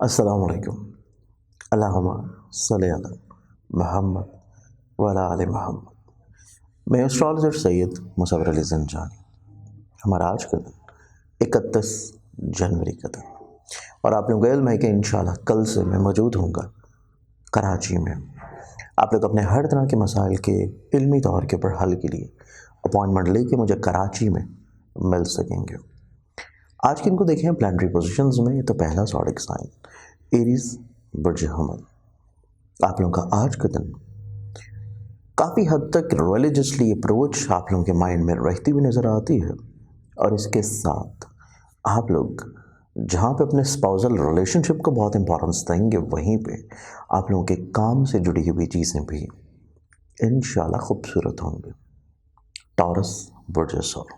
अस्सलाम वालेकुम। अल्लाहुम्मा सल्ली अला मोहम्मद व अला आले मोहम्मद। मैं एस्ट्रोलॉजर सैयद मुसव्वर अली ज़ंजानी। हमारा आज का दिन 31 जनवरी का दिन, और आप लोगों को इल्म है कि इंशाल्लाह कल से मैं मौजूद हूँगा कराची में। आप लोग अपने हर तरह के मसाइल के इल्मी तौर के ऊपर हल के लिए अपॉइंटमेंट लेके मुझे कराची में मिल सकेंगे। आज की इनको देखें प्लानिटरी पोजीशंस में, तो पहला ज़ोडिक साइन एरीज बुर्ज हमल। आप लोगों का आज का दिन काफ़ी हद तक रिलीजियसली अप्रोच आप लोगों के माइंड में रहती हुई नज़र आती है, और इसके साथ आप लोग जहाँ पे अपने स्पाउसल रिलेशनशिप को बहुत इंपॉर्टेंस देंगे, वहीं पे आप लोगों के काम से जुड़ी हुई चीज़ें भी इंशाल्लाह खूबसूरत होंगी। टॉरस बुर्ज सौर।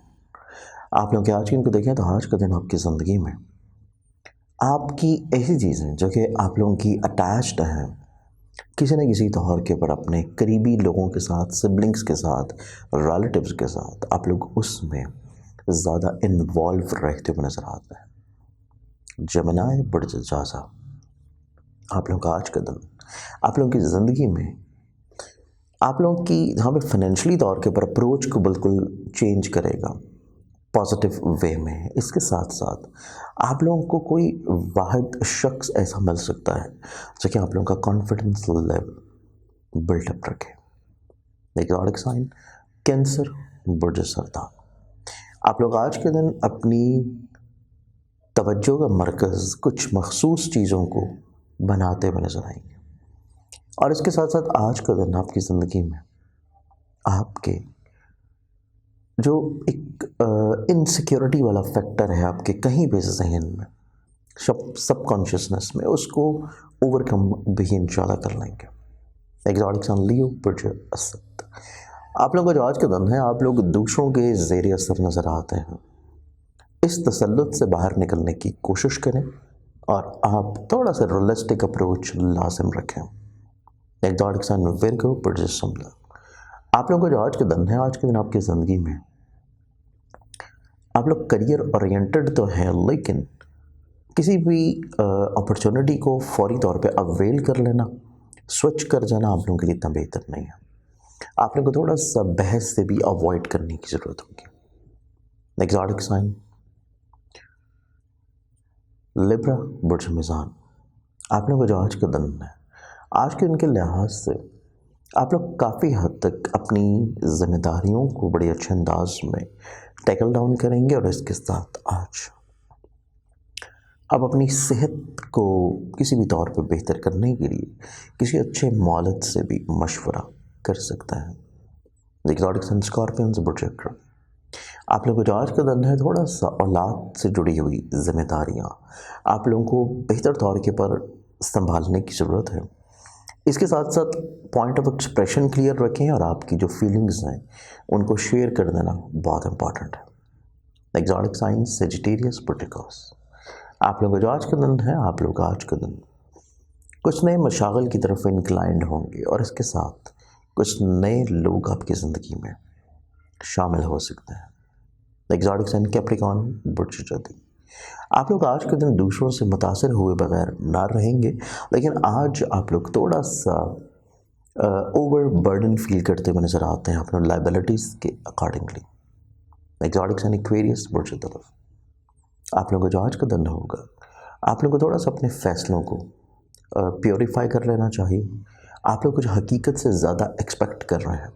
आप लोग के आज की इनको देखें तो आज का दिन आपकी ज़िंदगी में आपकी ऐसी चीज़ें जो कि आप लोगों की अटैच्ड हैं किसी न किसी तौर के ऊपर अपने करीबी लोगों के साथ, सिबलिंग्स के साथ, रिलेटिव्स के साथ, आप लोग उसमें ज़्यादा इन्वॉल्व रहते हुए नज़र आते हैं। जमनाए बुर्ज जाज़ा। आप लोगों का आज का दिन आप लोगों की ज़िंदगी में आप लोगों की जहाँ पे फाइनेंशियली तौर के ऊपर अप्रोच को बिल्कुल चेंज करेगा पॉजिटिव वे में। इसके साथ साथ आप लोगों को कोई वाहिद शख्स ऐसा मिल सकता है जो कि आप लोगों का कॉन्फिडेंस लेवल बिल्डअप रखे। एक ज़ोडिक साइन कैंसर बुर्ज सरदार। आप लोग आज के दिन अपनी तवज्जो का मरकज़ कुछ मखसूस चीज़ों को बनाते हुए नजर आएंगे, और इसके साथ साथ आज का दिन आपकी ज़िंदगी में आपके जो एक इनसिक्योरिटी वाला फैक्टर है आपके कहीं भी जहन में, सब कॉन्शियसनेस में, उसको ओवरकम भी इंशाल्लाह कर लेंगे। एक ज़ोडिक साइन लियो बुर्ज असद। आप लोगों का जो आज का दिन है, आप लोग दूसरों के ज़ेर असर नज़र आते हैं। इस तसल्लुत से बाहर निकलने की कोशिश करें, और आप थोड़ा सा रियलिस्टिक अप्रोच लाजिम रखें। एक ज़ोडिक साइन विर्गो बुर्ज शिमला। आप लोगों का जो आज का दिन है, आज के दिन आपकी ज़िंदगी में आप लोग करियर ओरिएंटेड तो हैं, लेकिन किसी भी अपॉर्चुनिटी को फौरी तौर पे अवेल कर लेना, स्विच कर जाना आप लोगों के लिए इतना बेहतर नहीं है। आप लोगों को थोड़ा सा बहस से भी अवॉइड करने की ज़रूरत होगी। एक ज़ोडिक साइन लिब्रा बुर्ज मीज़ान। आप लोगों का जो आज का दिन है, आज के दिन के लिहाज से आप लोग काफ़ी हद तक अपनी जिम्मेदारियों को बड़े अच्छे अंदाज में टैकल डाउन करेंगे, और इसके साथ आज आप अपनी सेहत को किसी भी तौर पर बेहतर करने के लिए किसी अच्छे मौलद से भी मशवरा कर सकते हैं। एक्सोटिक सन स्कॉर्पियंस बुर्ज अक्रम। आप लोगों को जो आज का दिन है, थोड़ा सा औलाद से जुड़ी हुई जिम्मेदारियां आप लोगों को बेहतर तौर के पर संभालने की ज़रूरत है। इसके साथ साथ पॉइंट ऑफ एक्सप्रेशन क्लियर रखें, और आपकी जो फीलिंग्स हैं उनको शेयर कर देना बहुत इंपॉर्टेंट है। एक्सोटिक साइन सेजिटेरियस पुटिकस। आप लोगों का जो आज का दिन है, आप लोग आज का दिन कुछ नए मशागल की तरफ इंक्लाइंड होंगे, और इसके साथ कुछ नए लोग आपकी ज़िंदगी में शामिल हो सकते हैं। एक्सोटिक साइन कैप्रिकॉर्न बुर्ज जदी। आप लोग आज के दिन दूसरों से मुतासर हुए बगैर ना रहेंगे, लेकिन आज आप लोग थोड़ा सा ओवर बर्डन फील करते हुए नज़र आते हैं अपने लाइबिलिटीज़ के अकॉर्डिंगली। एक्सोटिक साइन एक्वेरियस बुर्ज तरफ। आप लोगों को जो आज का दिन होगा, आप लोगों को थोड़ा सा अपने फ़ैसलों को प्योरीफाई कर लेना चाहिए। आप लोग कुछ हकीकत से ज़्यादा एक्सपेक्ट कर रहे हैं,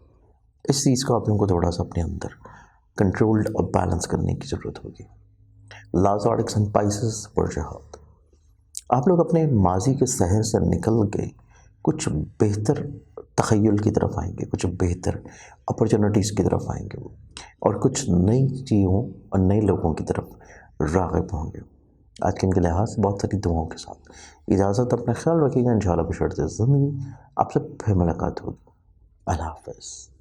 इस चीज़ को आप लोगों को थोड़ा सा अपने अंदर कंट्रोल्ड और बैलेंस करने की ज़रूरत होगी। ज़ोडिक साइन पाइसेस बुर्ज हौत। आप लोग अपने माजी के शहर से निकल के कुछ बेहतर तख़य्युल की तरफ आएंगे, कुछ बेहतर अपॉर्चुनिटीज़ की तरफ आएंगे, और कुछ नई चीज़ों और नए लोगों की तरफ राग़िब होंगे। आज के इनके लिहाज से बहुत सारी दुआओं के साथ इजाज़त। अपना ख्याल रखिएगा। इंशाअल्लाह बशर्ते ज़िंदगी आपसे फिर मुलाकात होगी। अल्लाह हाफ़िज़।